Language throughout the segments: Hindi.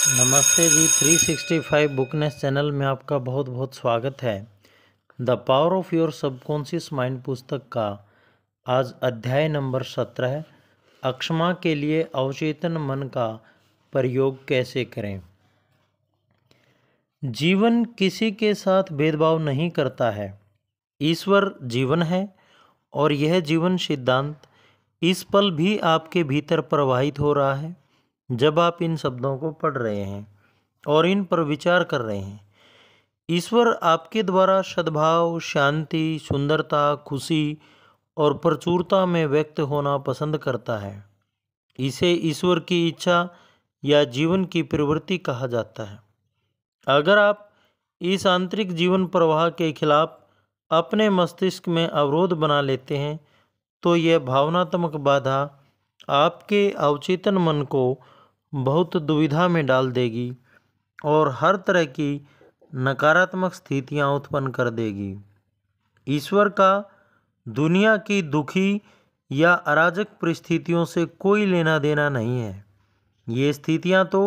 नमस्ते जी। 365 बुकनेस चैनल में आपका बहुत बहुत स्वागत है। The power of your subconscious mind पुस्तक का आज अध्याय नंबर 17 अक्षमा के लिए अवचेतन मन का प्रयोग कैसे करें। जीवन किसी के साथ भेदभाव नहीं करता है। ईश्वर जीवन है और यह जीवन सिद्धांत इस पल भी आपके भीतर प्रवाहित हो रहा है जब आप इन शब्दों को पढ़ रहे हैं और इन पर विचार कर रहे हैं। ईश्वर आपके द्वारा सद्भाव, शांति, सुंदरता, खुशी और प्रचुरता में व्यक्त होना पसंद करता है। इसे ईश्वर की इच्छा या जीवन की प्रवृत्ति कहा जाता है। अगर आप इस आंतरिक जीवन प्रवाह के खिलाफ अपने मस्तिष्क में अवरोध बना लेते हैं तो यह भावनात्मक बाधा आपके अवचेतन मन को बहुत दुविधा में डाल देगी और हर तरह की नकारात्मक स्थितियां उत्पन्न कर देगी। ईश्वर का दुनिया की दुखी या अराजक परिस्थितियों से कोई लेना देना नहीं है। ये स्थितियां तो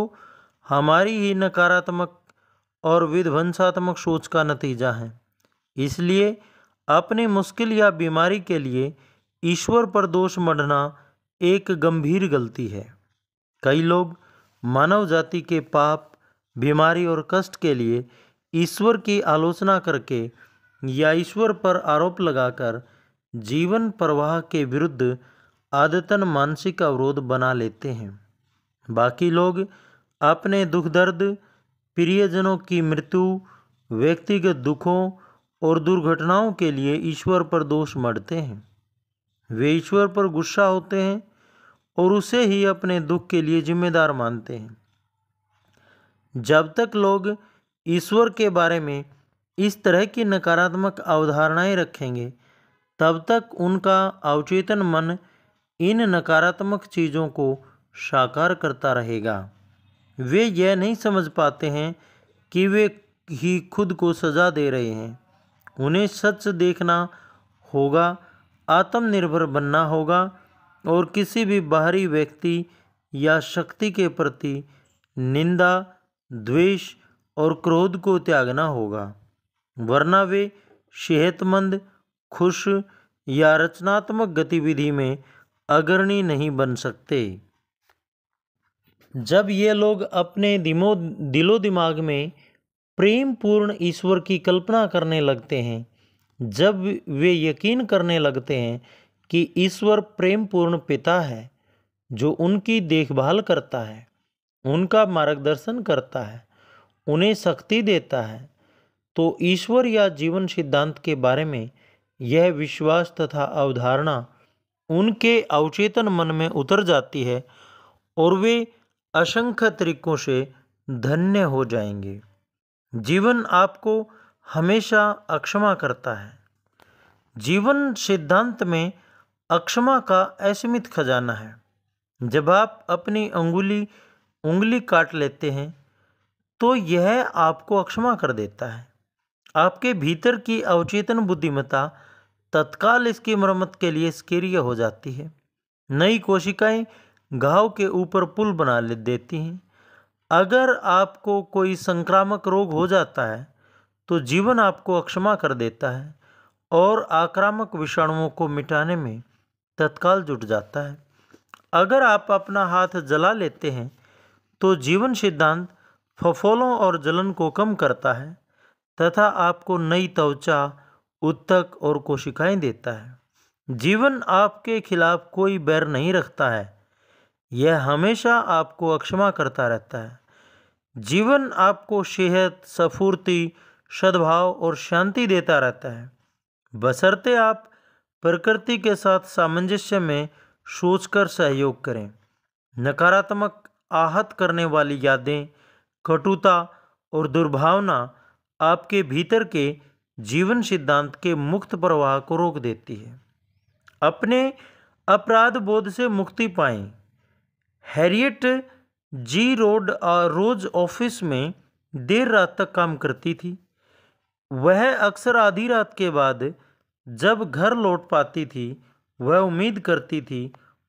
हमारी ही नकारात्मक और विध्वंसात्मक सोच का नतीजा है। इसलिए अपनी मुश्किल या बीमारी के लिए ईश्वर पर दोष मढ़ना एक गंभीर गलती है। कई लोग मानव जाति के पाप, बीमारी और कष्ट के लिए ईश्वर की आलोचना करके या ईश्वर पर आरोप लगाकर जीवन प्रवाह के विरुद्ध आदतन मानसिक अवरोध बना लेते हैं। बाकी लोग अपने दुख दर्द, प्रियजनों की मृत्यु, व्यक्तिगत दुखों और दुर्घटनाओं के लिए ईश्वर पर दोष मढ़ते हैं। वे ईश्वर पर गुस्सा होते हैं और उसे ही अपने दुख के लिए जिम्मेदार मानते हैं। जब तक लोग ईश्वर के बारे में इस तरह की नकारात्मक अवधारणाएं रखेंगे तब तक उनका अवचेतन मन इन नकारात्मक चीज़ों को साकार करता रहेगा। वे यह नहीं समझ पाते हैं कि वे ही खुद को सजा दे रहे हैं। उन्हें सच देखना होगा, आत्मनिर्भर बनना होगा और किसी भी बाहरी व्यक्ति या शक्ति के प्रति निंदा, द्वेष और क्रोध को त्यागना होगा, वरना वे सेहतमंद, खुश या रचनात्मक गतिविधि में अग्रणी नहीं बन सकते। जब ये लोग अपने दिलो दिमाग में प्रेम पूर्ण ईश्वर की कल्पना करने लगते हैं, जब वे यकीन करने लगते हैं कि ईश्वर प्रेम पूर्ण पिता है जो उनकी देखभाल करता है, उनका मार्गदर्शन करता है, उन्हें शक्ति देता है, तो ईश्वर या जीवन सिद्धांत के बारे में यह विश्वास तथा अवधारणा उनके अवचेतन मन में उतर जाती है और वे असंख्य तरीकों से धन्य हो जाएंगे। जीवन आपको हमेशा अक्षमा करता है। जीवन सिद्धांत में अक्षमा का असीमित खजाना है। जब आप अपनी उंगली काट लेते हैं तो यह आपको अक्षमा कर देता है। आपके भीतर की अवचेतन बुद्धिमत्ता तत्काल इसकी मरम्मत के लिए सक्रिय हो जाती है। नई कोशिकाएं घाव के ऊपर पुल बना देती हैं। अगर आपको कोई संक्रामक रोग हो जाता है तो जीवन आपको अक्षमा कर देता है और आक्रामक विषाणुओं को मिटाने में तत्काल जुट जाता है। अगर आप अपना हाथ जला लेते हैं तो जीवन सिद्धांत फफोलों और जलन को कम करता है तथा आपको नई त्वचा, उत्तक और कोशिकाएं देता है। जीवन आपके खिलाफ कोई बैर नहीं रखता है, यह हमेशा आपको अक्षमा करता रहता है। जीवन आपको सेहत, स्फूर्ति, सद्भाव और शांति देता रहता है, बशर्ते आप प्रकृति के साथ सामंजस्य में सोचकर सहयोग करें। नकारात्मक, आहत करने वाली यादें, कटुता और दुर्भावना आपके भीतर के जीवन सिद्धांत के मुक्त प्रवाह को रोक देती है। अपने अपराध बोध से मुक्ति पाएं। हैरियट जी रोज ऑफिस में देर रात तक काम करती थी। वह अक्सर आधी रात के बाद जब घर लौट पाती थी, वह उम्मीद करती थी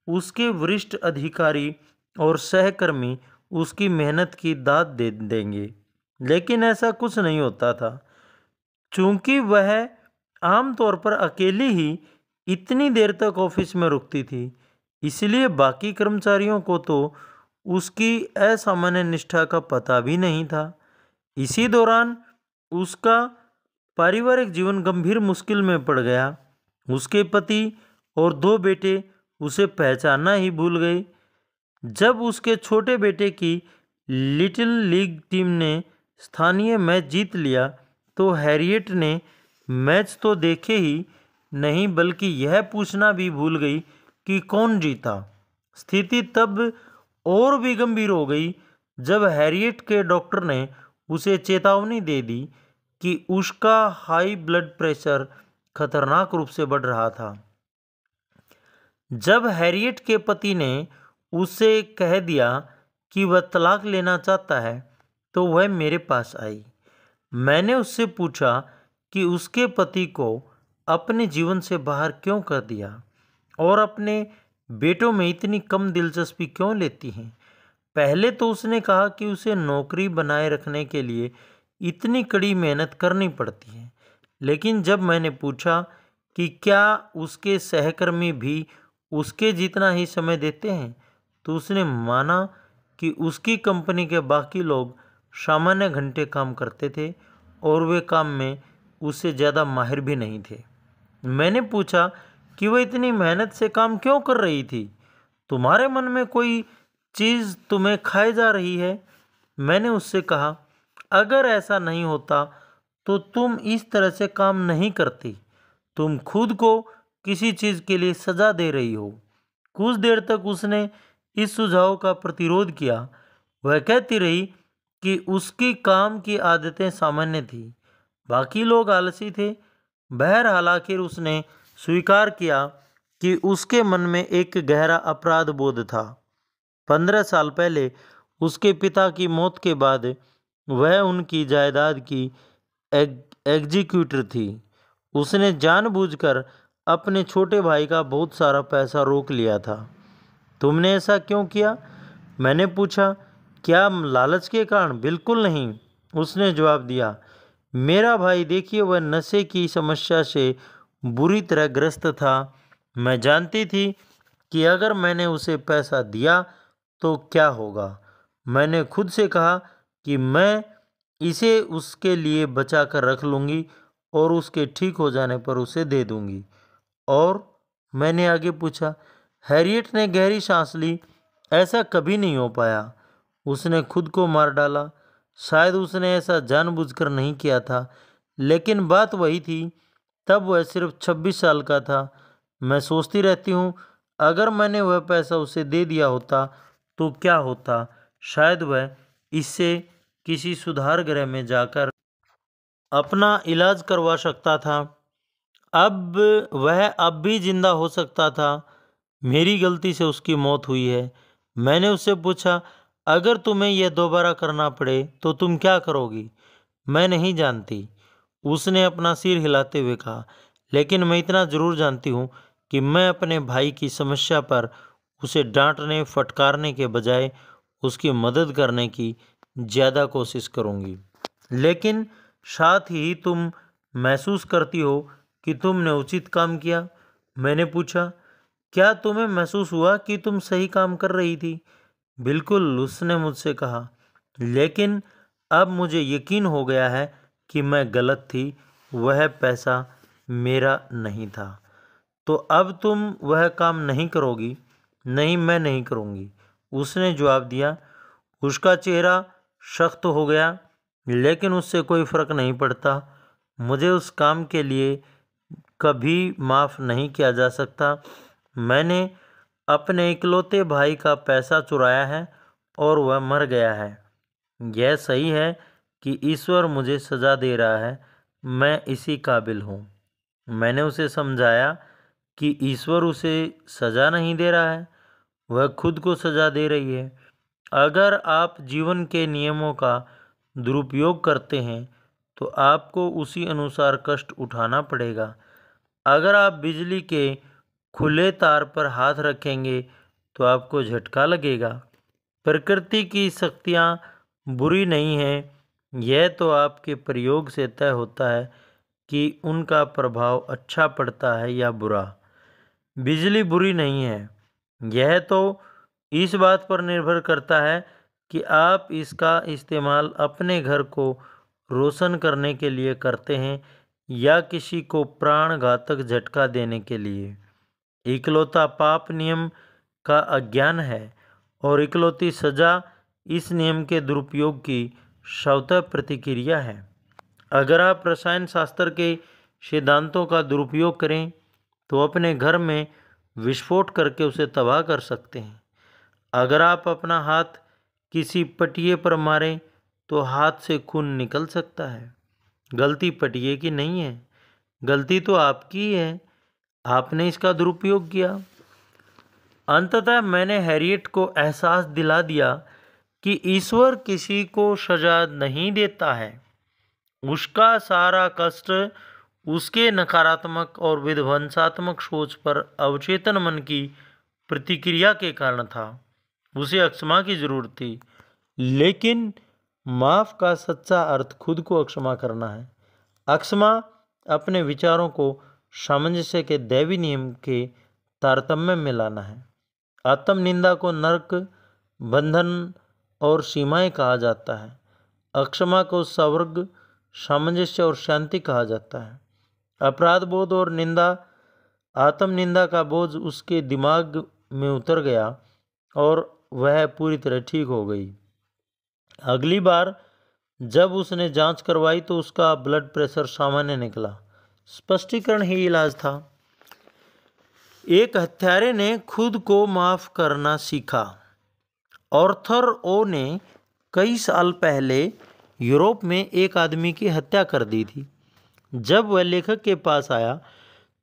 उसके वरिष्ठ अधिकारी और सहकर्मी उसकी मेहनत की दाद दे देंगे। लेकिन ऐसा कुछ नहीं होता था। चूंकि वह आमतौर पर अकेली ही इतनी देर तक ऑफिस में रुकती थी, इसलिए बाकी कर्मचारियों को तो उसकी असामान्य निष्ठा का पता भी नहीं था। इसी दौरान उसका पारिवारिक जीवन गंभीर मुश्किल में पड़ गया। उसके पति और 2 बेटे उसे पहचानना ही भूल गए। जब उसके छोटे बेटे की लिटिल लीग टीम ने स्थानीय मैच जीत लिया तो हैरियट ने मैच तो देखे ही नहीं बल्कि यह पूछना भी भूल गई कि कौन जीता। स्थिति तब और भी गंभीर हो गई जब हैरियट के डॉक्टर ने उसे चेतावनी दे दी कि उसका हाई ब्लड प्रेशर खतरनाक रूप से बढ़ रहा था। जब हैरियट के पति ने उसे कह दिया कि वह तलाक लेना चाहता है तो वह मेरे पास आई। मैंने उससे पूछा कि उसके पति को अपने जीवन से बाहर क्यों कर दिया और अपने बेटों में इतनी कम दिलचस्पी क्यों लेती हैं। पहले तो उसने कहा कि उसे नौकरी बनाए रखने के लिए इतनी कड़ी मेहनत करनी पड़ती है। लेकिन जब मैंने पूछा कि क्या उसके सहकर्मी भी उसके जितना ही समय देते हैं तो उसने माना कि उसकी कंपनी के बाकी लोग सामान्य घंटे काम करते थे और वे काम में उससे ज़्यादा माहिर भी नहीं थे। मैंने पूछा कि वह इतनी मेहनत से काम क्यों कर रही थी। तुम्हारे मन में कोई चीज़ तुम्हें खाए जा रही है। मैंने उससे कहा, अगर ऐसा नहीं होता तो तुम इस तरह से काम नहीं करती। तुम खुद को किसी चीज़ के लिए सजा दे रही हो। कुछ देर तक उसने इस सुझाव का प्रतिरोध किया। वह कहती रही कि उसकी काम की आदतें सामान्य थी, बाकी लोग आलसी थे। बहरहाल आखिर उसने स्वीकार किया कि उसके मन में एक गहरा अपराध बोध था। 15 साल पहले उसके पिता की मौत के बाद वह उनकी जायदाद की एग्जीक्यूटर थी। उसने जानबूझकर अपने छोटे भाई का बहुत सारा पैसा रोक लिया था। तुमने ऐसा क्यों किया? मैंने पूछा। क्या लालच के कारण? बिल्कुल नहीं, उसने जवाब दिया। मेरा भाई, देखिए, वह नशे की समस्या से बुरी तरह ग्रस्त था। मैं जानती थी कि अगर मैंने उसे पैसा दिया तो क्या होगा। मैंने खुद से कहा कि मैं इसे उसके लिए बचा कर रख लूँगी और उसके ठीक हो जाने पर उसे दे दूँगी। और मैंने आगे पूछा। हैरियट ने गहरी सांस ली। ऐसा कभी नहीं हो पाया। उसने खुद को मार डाला। शायद उसने ऐसा जानबूझकर नहीं किया था, लेकिन बात वही थी। तब वह सिर्फ 26 साल का था। मैं सोचती रहती हूँ, अगर मैंने वह पैसा उसे दे दिया होता तो क्या होता। शायद वह इससे किसी सुधार गृह में जाकर अपना इलाज करवा सकता था। अब वह अब भी जिंदा हो सकता था। मेरी गलती से उसकी मौत हुई है। मैंने उससे पूछा, अगर तुम्हें यह दोबारा करना पड़े तो तुम क्या करोगी? मैं नहीं जानती, उसने अपना सिर हिलाते हुए कहा। लेकिन मैं इतना जरूर जानती हूँ कि मैं अपने भाई की समस्या पर उसे डांटने फटकारने के बजाय उसकी मदद करने की ज़्यादा कोशिश करूँगी। लेकिन साथ ही तुम महसूस करती हो कि तुमने उचित काम किया? मैंने पूछा। क्या तुम्हें महसूस हुआ कि तुम सही काम कर रही थी? बिल्कुल, उसने मुझसे कहा। लेकिन अब मुझे यकीन हो गया है कि मैं गलत थी। वह पैसा मेरा नहीं था। तो अब तुम वह काम नहीं करोगी? नहीं, मैं नहीं करूँगी, उसने जवाब दिया। उसका चेहरा सख्त हो गया, लेकिन उससे कोई फर्क नहीं पड़ता। मुझे उस काम के लिए कभी माफ़ नहीं किया जा सकता। मैंने अपने इकलौते भाई का पैसा चुराया है और वह मर गया है। यह सही है कि ईश्वर मुझे सज़ा दे रहा है। मैं इसी काबिल हूँ। मैंने उसे समझाया कि ईश्वर उसे सज़ा नहीं दे रहा है, वह खुद को सज़ा दे रही है। अगर आप जीवन के नियमों का दुरुपयोग करते हैं तो आपको उसी अनुसार कष्ट उठाना पड़ेगा। अगर आप बिजली के खुले तार पर हाथ रखेंगे तो आपको झटका लगेगा। प्रकृति की शक्तियाँ बुरी नहीं हैं, यह तो आपके प्रयोग से तय होता है कि उनका प्रभाव अच्छा पड़ता है या बुरा। बिजली बुरी नहीं है, यह तो इस बात पर निर्भर करता है कि आप इसका इस्तेमाल अपने घर को रोशन करने के लिए करते हैं या किसी को प्राणघातक झटका देने के लिए। इकलौता पाप नियम का अज्ञान है और इकलौती सजा इस नियम के दुरुपयोग की स्वतः प्रतिक्रिया है। अगर आप रसायन शास्त्र के सिद्धांतों का दुरुपयोग करें तो अपने घर में विस्फोट करके उसे तबाह कर सकते हैं। अगर आप अपना हाथ किसी पटिये पर मारें तो हाथ से खून निकल सकता है। गलती पटिये की नहीं है, गलती तो आपकी ही है, आपने इसका दुरुपयोग किया। अंततः मैंने हैरियट को एहसास दिला दिया कि ईश्वर किसी को सजा नहीं देता है। उसका सारा कष्ट उसके नकारात्मक और विध्वंसात्मक सोच पर अवचेतन मन की प्रतिक्रिया के कारण था। उसे अक्षमा की जरूरत थी, लेकिन माफ का सच्चा अर्थ खुद को अक्षमा करना है। अक्षमा अपने विचारों को सामंजस्य के दैवी नियम के तारतम्य में लाना है। आत्मनिंदा को नरक, बंधन और सीमाएं कहा जाता है। अक्षमा को स्वर्ग, सामंजस्य और शांति कहा जाता है। अपराध बोध और निंदा, आत्मनिंदा का बोझ उसके दिमाग में उतर गया और वह पूरी तरह ठीक हो गई। अगली बार जब उसने जांच करवाई तो उसका ब्लड प्रेशर सामान्य निकला। स्पष्टीकरण ही इलाज था। एक हत्यारे ने खुद को माफ करना सीखा। आर्थर ओ ने कई साल पहले यूरोप में एक आदमी की हत्या कर दी थी। जब वह लेखक के पास आया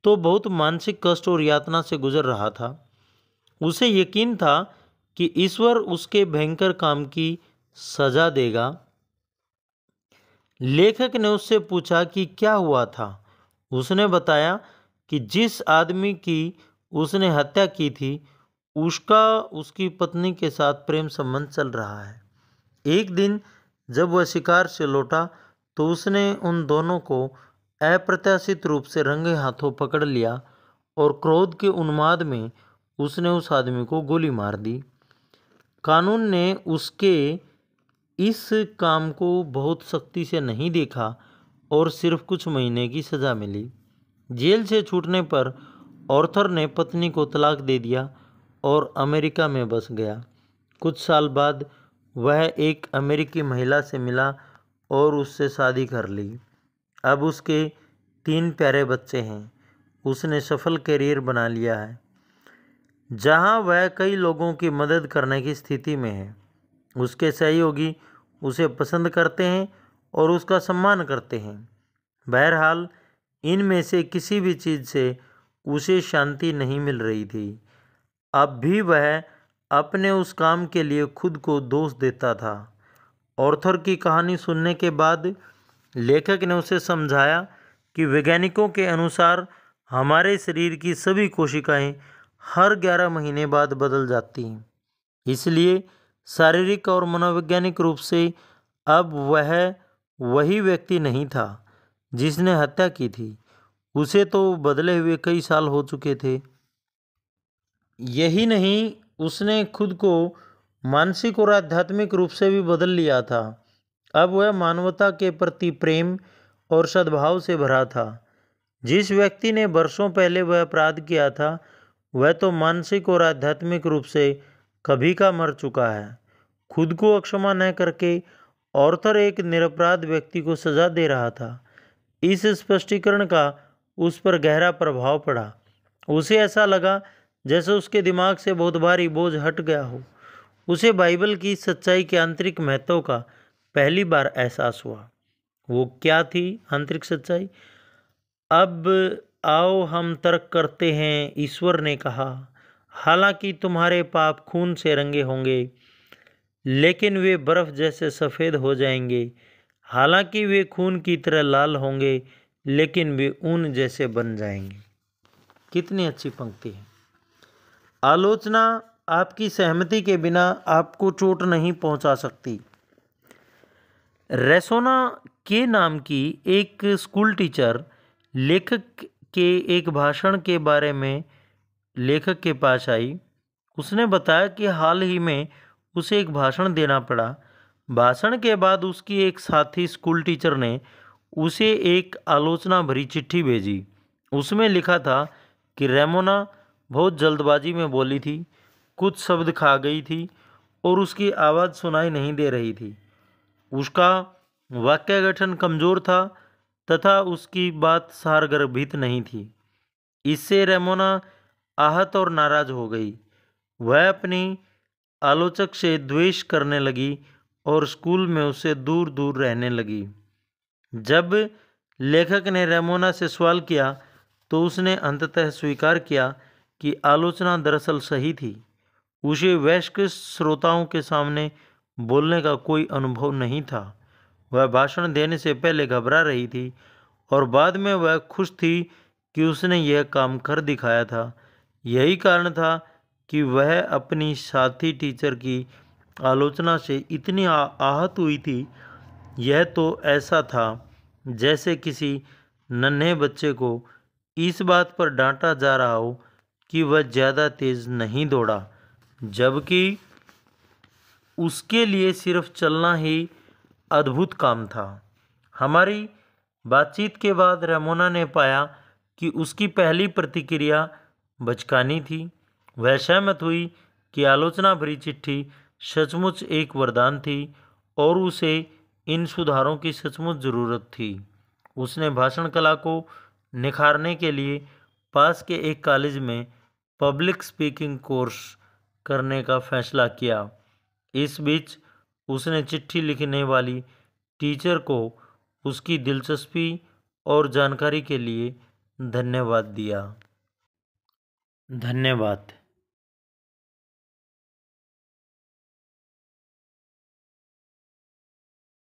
तो बहुत मानसिक कष्ट और यातना से गुजर रहा था। उसे यकीन था कि ईश्वर उसके भयंकर काम की सजा देगा। लेखक ने उससे पूछा कि क्या हुआ था। उसने बताया कि जिस आदमी की उसने हत्या की थी उसका उसकी पत्नी के साथ प्रेम संबंध चल रहा है। एक दिन जब वह शिकार से लौटा तो उसने उन दोनों को अप्रत्याशित रूप से रंगे हाथों पकड़ लिया और क्रोध के उन्माद में उसने उस आदमी को गोली मार दी। कानून ने उसके इस काम को बहुत सख्ती से नहीं देखा और सिर्फ कुछ महीने की सज़ा मिली। जेल से छूटने पर आर्थर ने पत्नी को तलाक दे दिया और अमेरिका में बस गया। कुछ साल बाद वह एक अमेरिकी महिला से मिला और उससे शादी कर ली। अब उसके 3 प्यारे बच्चे हैं। उसने सफल करियर बना लिया है जहां वह कई लोगों की मदद करने की स्थिति में है। उसके सहयोगी उसे पसंद करते हैं और उसका सम्मान करते हैं। बहरहाल इनमें से किसी भी चीज़ से उसे शांति नहीं मिल रही थी। अब भी वह अपने उस काम के लिए खुद को दोष देता था। आर्थर की कहानी सुनने के बाद लेखक ने उसे समझाया कि वैज्ञानिकों के अनुसार हमारे शरीर की सभी कोशिकाएं हर 11 महीने बाद बदल जाती हैं। इसलिए शारीरिक और मनोवैज्ञानिक रूप से अब वह वही व्यक्ति नहीं था जिसने हत्या की थी। उसे तो बदले हुए कई साल हो चुके थे। यही नहीं, उसने खुद को मानसिक और आध्यात्मिक रूप से भी बदल लिया था। अब वह मानवता के प्रति प्रेम और सद्भाव से भरा था। जिस व्यक्ति ने वर्षों पहले वह अपराध किया था वह तो मानसिक और आध्यात्मिक रूप से कभी का मर चुका है। खुद को अक्षमा न करके आर्थर एक निरपराध व्यक्ति को सजा दे रहा था। इस स्पष्टीकरण का उस पर गहरा प्रभाव पड़ा। उसे ऐसा लगा जैसे उसके दिमाग से बहुत भारी बोझ हट गया हो। उसे बाइबल की सच्चाई के आंतरिक महत्व का पहली बार एहसास हुआ। वो क्या थी आंतरिक सच्चाई? अब आओ हम तर्क करते हैं, ईश्वर ने कहा। हालांकि तुम्हारे पाप खून से रंगे होंगे लेकिन वे बर्फ जैसे सफ़ेद हो जाएंगे। हालांकि वे खून की तरह लाल होंगे लेकिन वे ऊन जैसे बन जाएंगे। कितनी अच्छी पंक्ति है। आलोचना आपकी सहमति के बिना आपको चोट नहीं पहुंचा सकती। रेसोना के नाम की एक स्कूल टीचर लेखक के एक भाषण के बारे में लेखक के पास आई। उसने बताया कि हाल ही में उसे एक भाषण देना पड़ा। भाषण के बाद उसकी एक साथी स्कूल टीचर ने उसे एक आलोचना भरी चिट्ठी भेजी। उसमें लिखा था कि रेमोना बहुत जल्दबाजी में बोली थी, कुछ शब्द खा गई थी और उसकी आवाज़ सुनाई नहीं दे रही थी। उसका वाक्य गठन कमज़ोर था तथा उसकी बात सारगर्भित नहीं थी। इससे रेमोना आहत और नाराज हो गई। वह अपनी आलोचक से द्वेष करने लगी और स्कूल में उससे दूर दूर रहने लगी। जब लेखक ने रेमोना से सवाल किया तो उसने अंततः स्वीकार किया कि आलोचना दरअसल सही थी। उसे वयस्क श्रोताओं के सामने बोलने का कोई अनुभव नहीं था। वह भाषण देने से पहले घबरा रही थी और बाद में वह खुश थी कि उसने यह काम कर दिखाया था। यही कारण था कि वह अपनी साथी टीचर की आलोचना से इतनी आहत हुई थी। यह तो ऐसा था जैसे किसी नन्हे बच्चे को इस बात पर डांटा जा रहा हो कि वह ज़्यादा तेज़ नहीं दौड़ा, जबकि उसके लिए सिर्फ चलना ही अद्भुत काम था। हमारी बातचीत के बाद रेमोना ने पाया कि उसकी पहली प्रतिक्रिया बचकानी थी। वह सहमत हुई कि आलोचना भरी चिट्ठी सचमुच एक वरदान थी और उसे इन सुधारों की सचमुच ज़रूरत थी। उसने भाषण कला को निखारने के लिए पास के एक कॉलेज में पब्लिक स्पीकिंग कोर्स करने का फैसला किया। इस बीच उसने चिट्ठी लिखने वाली टीचर को उसकी दिलचस्पी और जानकारी के लिए धन्यवाद दिया। धन्यवाद।